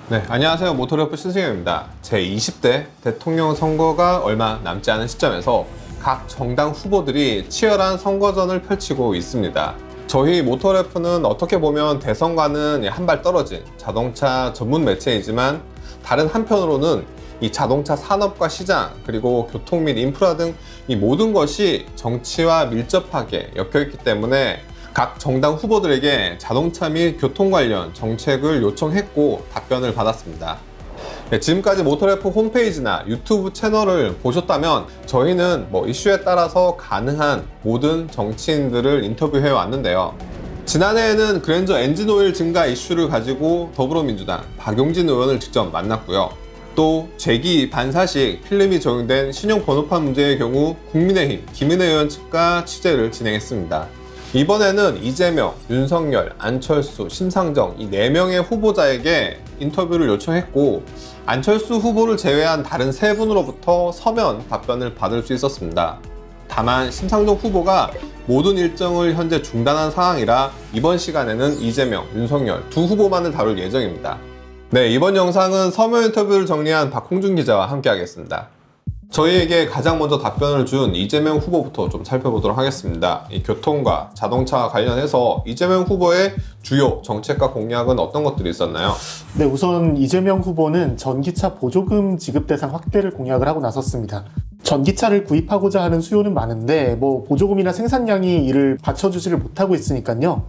네, 안녕하세요. 모토레프 신승엽입니다. 제20대 대통령 선거가 얼마 남지 않은 시점에서 각 정당 후보들이 치열한 선거전을 펼치고 있습니다. 저희 모토레프는 어떻게 보면 대선과는 한 발 떨어진 자동차 전문 매체이지만 다른 한편으로는 이 자동차 산업과 시장 그리고 교통 및 인프라 등 이 모든 것이 정치와 밀접하게 엮여있기 때문에 각 정당 후보들에게 자동차 및 교통 관련 정책을 요청했고 답변을 받았습니다. 네, 지금까지 모토레프 홈페이지나 유튜브 채널을 보셨다면 저희는 이슈에 따라서 가능한 모든 정치인들을 인터뷰해 왔는데요. 지난해에는 그랜저 엔진오일 증가 이슈를 가지고 더불어민주당 박용진 의원을 직접 만났고요. 또 재기 반사식 필름이 적용된 신용 번호판 문제의 경우 국민의힘 김은혜 의원 측과 취재를 진행했습니다. 이번에는 이재명, 윤석열, 안철수, 심상정 이 4명의 후보자에게 인터뷰를 요청했고 안철수 후보를 제외한 다른 3분으로부터 서면 답변을 받을 수 있었습니다. 다만 심상정 후보가 모든 일정을 현재 중단한 상황이라 이번 시간에는 이재명, 윤석열 두 후보만을 다룰 예정입니다. 네, 이번 영상은 서면 인터뷰를 정리한 박홍준 기자와 함께 하겠습니다. 저희에게 가장 먼저 답변을 준 이재명 후보부터 좀 살펴보도록 하겠습니다. 이 교통과 자동차와 관련해서 이재명 후보의 주요 정책과 공약은 어떤 것들이 있었나요? 네, 우선 이재명 후보는 전기차 보조금 지급 대상 확대를 공약을 하고 나섰습니다. 전기차를 구입하고자 하는 수요는 많은데 보조금이나 생산량이 이를 받쳐주지를 못하고 있으니까요.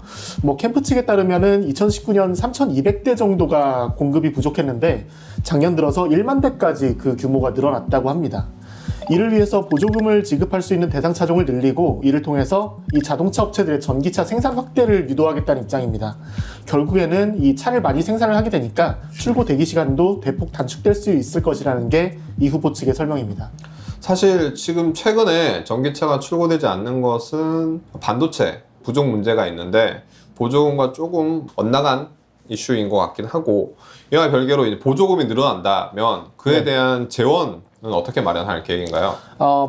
캠프 측에 따르면은 2019년 3,200대 정도가 공급이 부족했는데 작년 들어서 1만 대까지 그 규모가 늘어났다고 합니다. 이를 위해서 보조금을 지급할 수 있는 대상 차종을 늘리고 이를 통해서 이 자동차 업체들의 전기차 생산 확대를 유도하겠다는 입장입니다. 결국에는 이 차를 많이 생산을 하게 되니까 출고 대기 시간도 대폭 단축될 수 있을 것이라는 게 이 후보 측의 설명입니다. 사실 지금 최근에 전기차가 출고되지 않는 것은 반도체 부족 문제가 있는데 보조금과 조금 엇나간 이슈인 것 같긴 하고 이와 별개로 이제 보조금이 늘어난다면 그에 대한 재원은 어떻게 마련할 계획인가요?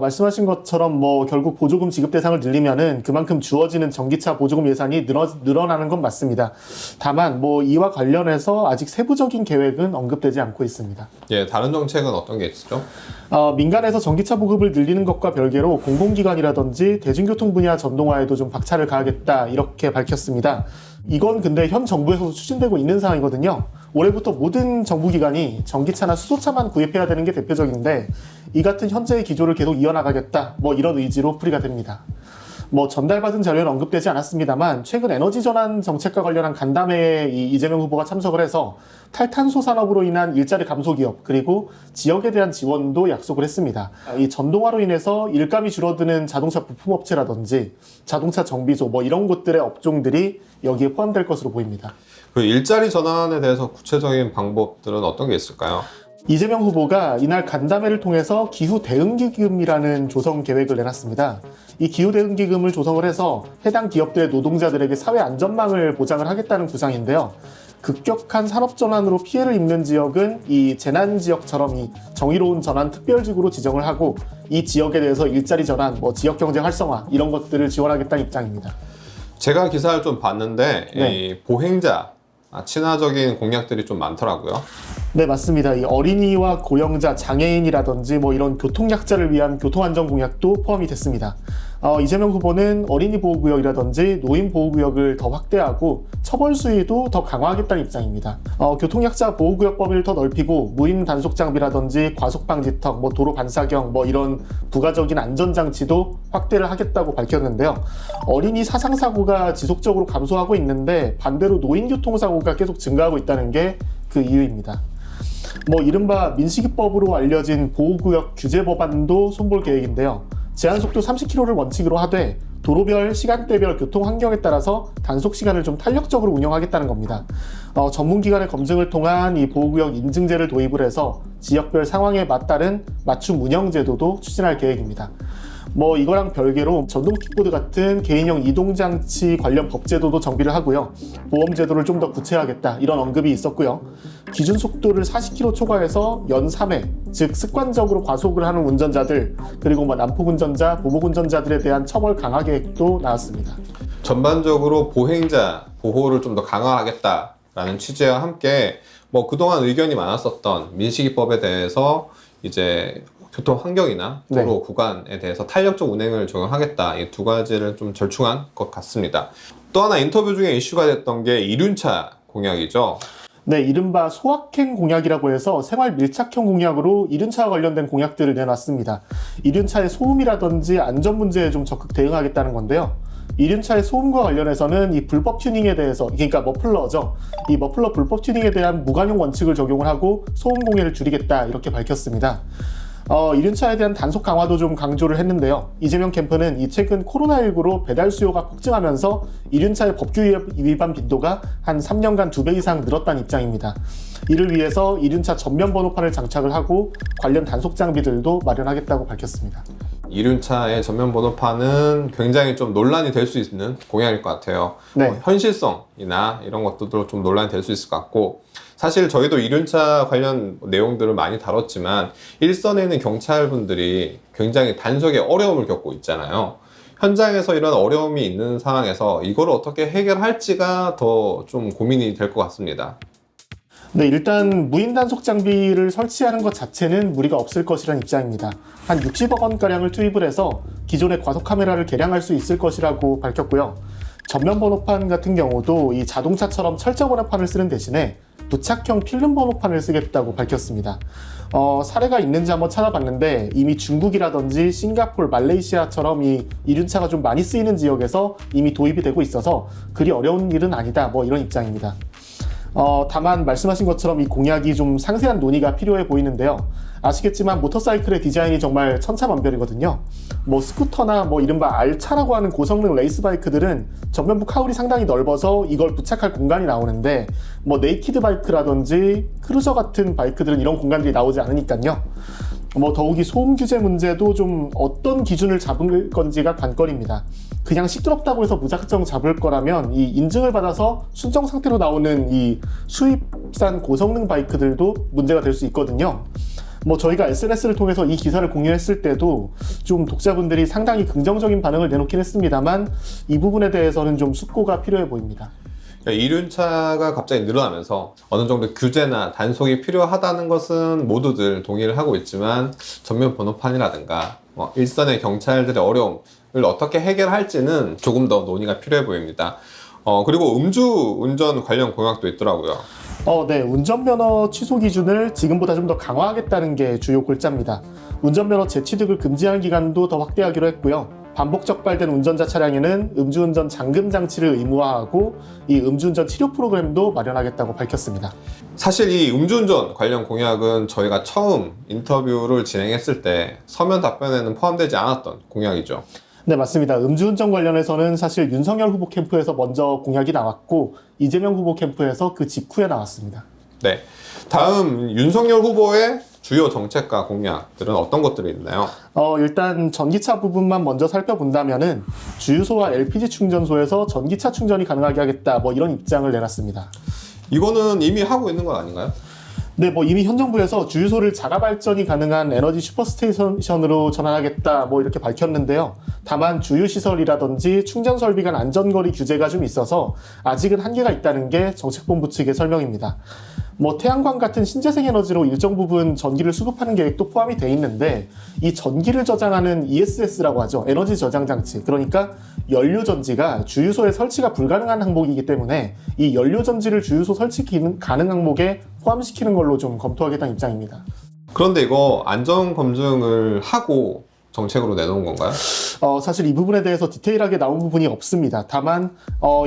말씀하신 것처럼 결국 보조금 지급 대상을 늘리면은 그만큼 주어지는 전기차 보조금 예산이 늘어나는 건 맞습니다. 다만 이와 관련해서 아직 세부적인 계획은 언급되지 않고 있습니다. 예, 다른 정책은 어떤 게 있죠? 민간에서 전기차 보급을 늘리는 것과 별개로 공공기관이라든지 대중교통 분야 전동화에도 좀 박차를 가하겠다 이렇게 밝혔습니다. 이건 근데 현 정부에서도 추진되고 있는 상황이거든요. 올해부터 모든 정부기관이 전기차나 수소차만 구입해야 되는 게 대표적인데 이 같은 현재의 기조를 계속 이어나가겠다 이런 의지로 풀이가 됩니다. 전달받은 자료는 언급되지 않았습니다만 최근 에너지 전환 정책과 관련한 간담회에 이재명 후보가 참석을 해서 탈탄소 산업으로 인한 일자리 감소 기업 그리고 지역에 대한 지원도 약속을 했습니다. 이 전동화로 인해서 일감이 줄어드는 자동차 부품업체라든지 자동차 정비소 이런 곳들의 업종들이 여기에 포함될 것으로 보입니다. 그 일자리 전환에 대해서 구체적인 방법들은 어떤 게 있을까요? 이재명 후보가 이날 간담회를 통해서 기후대응기금이라는 조성 계획을 내놨습니다. 이 기후대응기금을 조성을 해서 해당 기업들의 노동자들에게 사회 안전망을 보장을 하겠다는 구상인데요. 급격한 산업전환으로 피해를 입는 지역은 이 재난지역처럼 이 정의로운 전환 특별지구로 지정을 하고 이 지역에 대해서 일자리 전환, 지역경제 활성화 이런 것들을 지원하겠다는 입장입니다. 제가 기사를 좀 봤는데 네. 이 보행자 친화적인 공약들이 좀 많더라고요. 네, 맞습니다. 이 어린이와 고령자, 장애인이라든지 이런 교통약자를 위한 교통안전 공약도 포함이 됐습니다. 이재명 후보는 어린이 보호구역이라든지 노인 보호구역을 더 확대하고 처벌 수위도 더 강화하겠다는 입장입니다. 교통약자 보호구역 범위를 더 넓히고 무인 단속 장비라든지 과속 방지턱, 도로 반사경 이런 부가적인 안전장치도 확대를 하겠다고 밝혔는데요. 어린이 사상사고가 지속적으로 감소하고 있는데 반대로 노인 교통사고가 계속 증가하고 있다는 게 그 이유입니다. 이른바 민식이법으로 알려진 보호구역 규제 법안도 손볼 계획인데요. 제한속도 30km를 원칙으로 하되 도로별, 시간대별 교통 환경에 따라서 단속 시간을 좀 탄력적으로 운영하겠다는 겁니다. 전문기관의 검증을 통한 이 보호구역 인증제를 도입을 해서 지역별 상황에 맞따른 맞춤 운영제도도 추진할 계획입니다. 이거랑 별개로 전동 킥보드 같은 개인형 이동장치 관련 법제도도 정비를 하고요. 보험제도를 좀 더 구체화하겠다 이런 언급이 있었고요. 기준 속도를 40km 초과해서 연 3회, 즉 습관적으로 과속을 하는 운전자들 그리고 난폭운전자, 보복운전자들에 대한 처벌 강화 계획도 나왔습니다. 전반적으로 보행자 보호를 좀 더 강화하겠다라는 취지와 함께 뭐 그동안 의견이 많았었던 민식이법에 대해서 이제 교통 환경이나 도로 네. 구간에 대해서 탄력적 운행을 적용하겠다. 이 두 가지를 좀 절충한 것 같습니다. 또 하나 인터뷰 중에 이슈가 됐던 게 이륜차 공약이죠. 네, 이른바 소확행 공약이라고 해서 생활 밀착형 공약으로 이륜차와 관련된 공약들을 내놨습니다. 이륜차의 소음이라든지 안전 문제에 좀 적극 대응하겠다는 건데요. 이륜차의 소음과 관련해서는 이 불법 튜닝에 대해서, 그러니까 머플러죠. 이 머플러 불법 튜닝에 대한 무관용 원칙을 적용을 하고 소음 공해를 줄이겠다 이렇게 밝혔습니다. 이륜차에 대한 단속 강화도 좀 강조를 했는데요. 이재명 캠프는 이 최근 코로나19로 배달 수요가 폭증하면서 이륜차의 법규 위반 빈도가 한 3년간 2배 이상 늘었다는 입장입니다. 이를 위해서 이륜차 전면 번호판을 장착을 하고 관련 단속 장비들도 마련하겠다고 밝혔습니다. 이륜차의 전면 번호판은 굉장히 좀 논란이 될 수 있는 공약일 것 같아요. 네. 현실성이나 이런 것들도 좀 논란이 될 수 있을 것 같고, 사실 저희도 이륜차 관련 내용들을 많이 다뤘지만 일선에 있는 경찰분들이 굉장히 단속에 어려움을 겪고 있잖아요. 현장에서 이런 어려움이 있는 상황에서 이걸 어떻게 해결할지가 더 좀 고민이 될 것 같습니다. 네, 일단 무인 단속 장비를 설치하는 것 자체는 무리가 없을 것이라는 입장입니다. 한 60억 원가량을 투입을 해서 기존의 과속 카메라를 개량할 수 있을 것이라고 밝혔고요. 전면 번호판 같은 경우도 이 자동차처럼 철저 번호판을 쓰는 대신에 부착형 필름 번호판을 쓰겠다고 밝혔습니다. 사례가 있는지 한번 찾아봤는데 이미 중국이라든지 싱가포르, 말레이시아처럼 이 이륜차가 좀 많이 쓰이는 지역에서 이미 도입이 되고 있어서 그리 어려운 일은 아니다, 뭐 이런 입장입니다. 다만 말씀하신 것처럼 이 공약이 좀 상세한 논의가 필요해 보이는데요. 아시겠지만 모터사이클의 디자인이 정말 천차만별이거든요. 뭐 스쿠터나 뭐 이른바 R차라고 하는 고성능 레이스 바이크들은 전면부 카울이 상당히 넓어서 이걸 부착할 공간이 나오는데 뭐 네이키드 바이크라든지 크루저 같은 바이크들은 이런 공간들이 나오지 않으니까요. 뭐 더욱이 소음 규제 문제도 좀 어떤 기준을 잡을 건지가 관건입니다. 그냥 시끄럽다고 해서 무작정 잡을 거라면 이 인증을 받아서 순정 상태로 나오는 이 수입산 고성능 바이크들도 문제가 될 수 있거든요. 뭐 저희가 SNS를 통해서 이 기사를 공유했을 때도 좀 독자분들이 상당히 긍정적인 반응을 내놓긴 했습니다만 이 부분에 대해서는 좀 숙고가 필요해 보입니다. 이륜차가 갑자기 늘어나면서 어느 정도 규제나 단속이 필요하다는 것은 모두들 동의를 하고 있지만 전면 번호판이라든가 일선의 경찰들의 어려움을 어떻게 해결할지는 조금 더 논의가 필요해 보입니다. 그리고 음주운전 관련 공약도 있더라고요. 네. 운전면허 취소 기준을 지금보다 좀 더 강화하겠다는 게 주요 골자입니다. 운전면허 재취득을 금지하는 기간도 더 확대하기로 했고요. 반복 적발된 운전자 차량에는 음주운전 잠금 장치를 의무화하고 이 음주운전 치료 프로그램도 마련하겠다고 밝혔습니다. 사실 이 음주운전 관련 공약은 저희가 처음 인터뷰를 진행했을 때 서면 답변에는 포함되지 않았던 공약이죠. 네, 맞습니다. 음주운전 관련해서는 사실 윤석열 후보 캠프에서 먼저 공약이 나왔고 이재명 후보 캠프에서 그 직후에 나왔습니다. 네, 다음 윤석열 후보의 주요 정책과 공약들은 어떤 것들이 있나요? 일단 전기차 부분만 먼저 살펴본다면은 주유소와 LPG 충전소에서 전기차 충전이 가능하게 하겠다, 뭐 이런 입장을 내놨습니다. 이거는 이미 하고 있는 건 아닌가요? 네, 뭐 이미 현 정부에서 주유소를 자가 발전이 가능한 에너지 슈퍼스테이션으로 전환하겠다, 뭐 이렇게 밝혔는데요. 다만 주유 시설이라든지 충전 설비 간 안전거리 규제가 좀 있어서 아직은 한계가 있다는 게 정책본부 측의 설명입니다. 뭐 태양광 같은 신재생 에너지로 일정 부분 전기를 수급하는 계획도 포함이 돼 있는데 이 전기를 저장하는 ESS라고 하죠. 에너지 저장 장치. 그러니까 연료 전지가 주유소에 설치가 불가능한 항목이기 때문에 이 연료 전지를 주유소 설치 가능 항목에 포함시키는 걸로 좀 검토하겠다는 입장입니다. 그런데 이거 안전 검증을 하고 정책으로 내놓은 건가요? 사실 이 부분에 대해서 디테일하게 나온 부분이 없습니다. 다만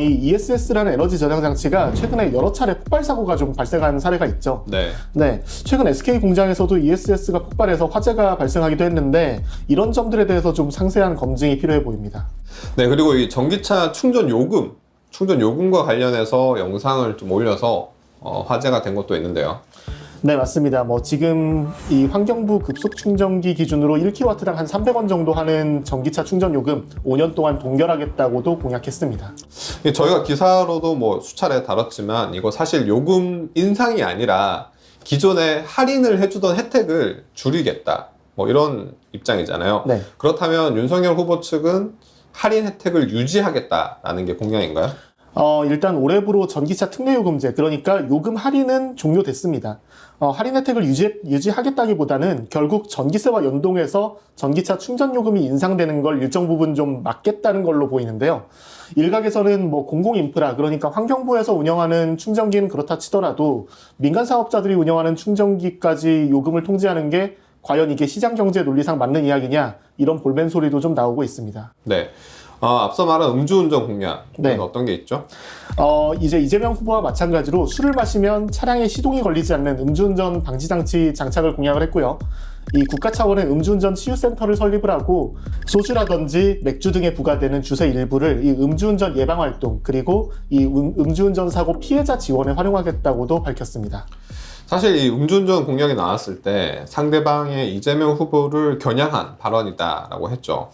이 ESS라는 에너지 저장 장치가 최근에 여러 차례 폭발 사고가 좀 발생한 사례가 있죠. 네. 최근 SK 공장에서도 ESS가 폭발해서 화재가 발생하기도 했는데 이런 점들에 대해서 좀 상세한 검증이 필요해 보입니다. 네, 그리고 이 전기차 충전 요금과 관련해서 영상을 좀 올려서 화제가 된 것도 있는데요. 네, 맞습니다. 뭐 지금 이 환경부 급속 충전기 기준으로 1kW당 한 300원 정도 하는 전기차 충전 요금 5년 동안 동결하겠다고도 공약했습니다. 저희가 기사로도 뭐 수차례 다뤘지만 이거 사실 요금 인상이 아니라 기존에 할인을 해주던 혜택을 줄이겠다, 뭐 이런 입장이잖아요. 네. 그렇다면 윤석열 후보 측은 할인 혜택을 유지하겠다라는 게 공약인가요? 일단 올해부로 전기차 특례요금제, 그러니까 요금 할인은 종료됐습니다. 할인 혜택을 유지하겠다기보다는 결국 전기세와 연동해서 전기차 충전요금이 인상되는 걸 일정 부분 좀 막겠다는 걸로 보이는데요. 일각에서는 뭐 공공인프라, 그러니까 환경부에서 운영하는 충전기는 그렇다 치더라도 민간 사업자들이 운영하는 충전기까지 요금을 통제하는 게 과연 이게 시장경제 논리상 맞는 이야기냐, 이런 볼멘 소리도 좀 나오고 있습니다. 네. 앞서 말한 음주운전 공약은 네. 어떤 게 있죠? 이제 이재명 후보와 마찬가지로 술을 마시면 차량에 시동이 걸리지 않는 음주운전 방지장치 장착을 공약을 했고요. 이 국가 차원의 음주운전 치유센터를 설립을 하고 소주라든지 맥주 등에 부과되는 주세 일부를 이 음주운전 예방 활동, 그리고 이 음주운전 사고 피해자 지원에 활용하겠다고도 밝혔습니다. 사실 이 음주운전 공약이 나왔을 때 상대방의 이재명 후보를 겨냥한 발언이다라고 했죠.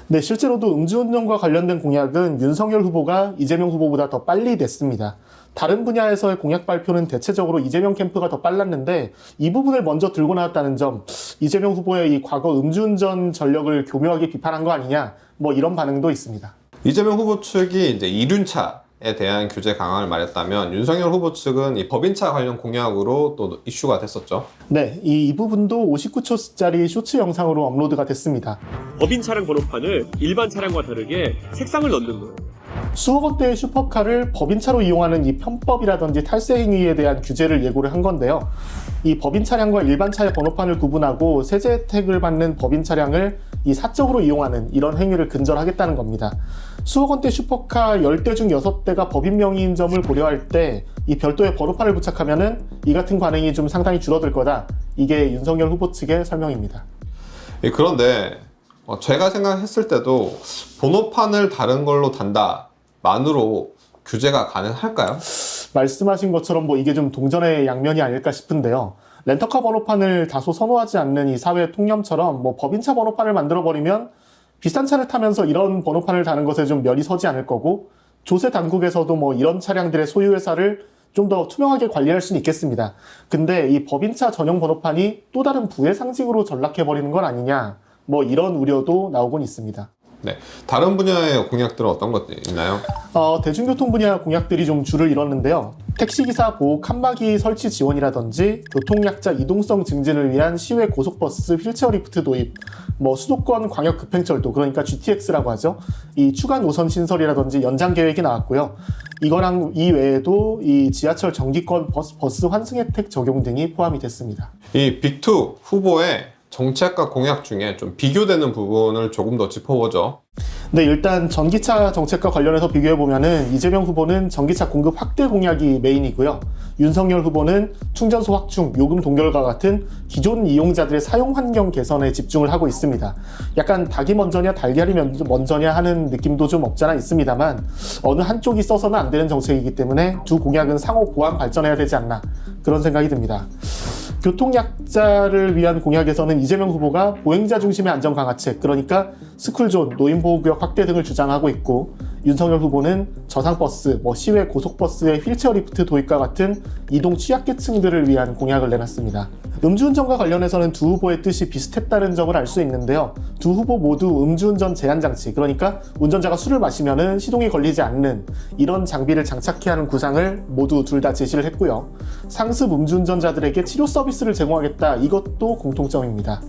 네, 실제로도 음주운전과 관련된 공약은 윤석열 후보가 이재명 후보보다 더 빨리 냈습니다. 다른 분야에서의 공약 발표는 대체적으로 이재명 캠프가 더 빨랐는데 이 부분을 먼저 들고 나왔다는 점, 이재명 후보의 이 과거 음주운전 전력을 교묘하게 비판한 거 아니냐, 뭐 이런 반응도 있습니다. 이재명 후보 측이 이제 이륜차에 대한 규제 강화를 말했다면 윤석열 후보 측은 이 법인차 관련 공약으로 또 이슈가 됐었죠. 네, 이 부분도 59초짜리 쇼츠 영상으로 업로드가 됐습니다. 법인 차량 번호판을 일반 차량과 다르게 색상을 넣는 거예요. 수억 원대의 슈퍼카를 법인차로 이용하는 이 편법이라든지 탈세 행위에 대한 규제를 예고를 한 건데요. 이 법인 차량과 일반 차의 번호판을 구분하고 세제 혜택을 받는 법인 차량을 이 사적으로 이용하는 이런 행위를 근절하겠다는 겁니다. 수억 원대 슈퍼카 10대 중 6대가 법인 명의인 점을 고려할 때 이 별도의 번호판을 부착하면은 이 같은 관행이 좀 상당히 줄어들 거다. 이게 윤석열 후보 측의 설명입니다. 그런데 제가 생각했을 때도 번호판을 다른 걸로 단다만으로 규제가 가능할까요? 말씀하신 것처럼 뭐 이게 좀 동전의 양면이 아닐까 싶은데요. 렌터카 번호판을 다소 선호하지 않는 이 사회 통념처럼 뭐 법인차 번호판을 만들어버리면 비싼 차를 타면서 이런 번호판을 다는 것에 좀 면이 서지 않을 거고, 조세 당국에서도 뭐 이런 차량들의 소유회사를 좀 더 투명하게 관리할 수는 있겠습니다. 근데 이 법인차 전용 번호판이 또 다른 부의 상징으로 전락해버리는 건 아니냐, 뭐 이런 우려도 나오곤 있습니다. 네, 다른 분야의 공약들은 어떤 것들이 있나요? 대중교통 분야 공약들이 좀 줄을 이뤘는데요. 택시기사 보호 칸막이 설치 지원이라든지 교통약자 이동성 증진을 위한 시외 고속버스 휠체어 리프트 도입, 뭐 수도권 광역 급행철도, 그러니까 GTX라고 하죠. 이 추가 노선 신설이라든지 연장 계획이 나왔고요. 이거랑 이 외에도 이 지하철 정기권 버스 환승 혜택 적용 등이 포함이 됐습니다. 이 빅2 후보의 정책과 공약 중에 좀 비교되는 부분을 조금 더 짚어보죠. 네, 일단 전기차 정책과 관련해서 비교해보면은 이재명 후보는 전기차 공급 확대 공약이 메인이고요. 윤석열 후보는 충전소 확충, 요금 동결과 같은 기존 이용자들의 사용 환경 개선에 집중을 하고 있습니다. 약간 닭이 먼저냐 달걀이 먼저냐 하는 느낌도 좀 없잖아 있습니다만, 어느 한쪽이 써서는 안 되는 정책이기 때문에 두 공약은 상호 보완 발전해야 되지 않나, 그런 생각이 듭니다. 교통약자를 위한 공약에서는 이재명 후보가 보행자 중심의 안전 강화책, 그러니까 스쿨존, 노인보호구역 확대 등을 주장하고 있고, 윤석열 후보는 저상버스, 시외 고속버스의 휠체어 리프트 도입과 같은 이동 취약계층들을 위한 공약을 내놨습니다. 음주운전과 관련해서는 두 후보의 뜻이 비슷했다는 점을 알 수 있는데요. 두 후보 모두 음주운전 제한 장치, 그러니까 운전자가 술을 마시면 시동이 걸리지 않는 이런 장비를 장착해야 하는 구상을 모두 둘 다 제시를 했고요. 상습 음주운전자들에게 치료 서비스를 제공하겠다, 이것도 공통점입니다.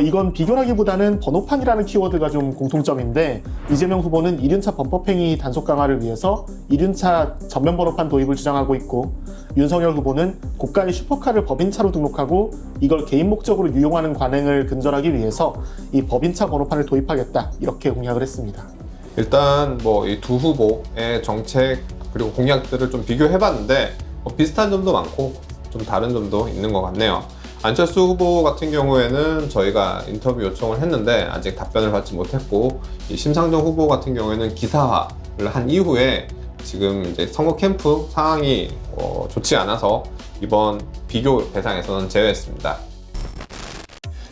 이건 비교라기보다는 번호판이라는 키워드가 좀 공통점인데, 이재명 후보는 이륜차 범법행위 단속 강화를 위해서 이륜차 전면 번호판 도입을 주장하고 있고, 윤석열 후보는 고가의 슈퍼카를 법인차로 등록하고 이걸 개인 목적으로 유용하는 관행을 근절하기 위해서 이 법인차 번호판을 도입하겠다, 이렇게 공약을 했습니다. 일단 이 두 후보의 정책 그리고 공약들을 좀 비교해봤는데 비슷한 점도 많고 좀 다른 점도 있는 것 같네요. 안철수 후보 같은 경우에는 저희가 인터뷰 요청을 했는데 아직 답변을 받지 못했고, 이 심상정 후보 같은 경우에는 기사화를 한 이후에 지금 이제 선거 캠프 상황이 좋지 않아서 이번 비교 대상에서는 제외했습니다.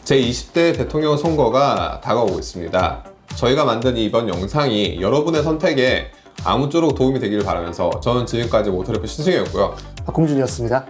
제20대 대통령 선거가 다가오고 있습니다. 저희가 만든 이번 영상이 여러분의 선택에 아무쪼록 도움이 되기를 바라면서 저는 지금까지 모터래프 신승엽이었고요. 박홍준이었습니다.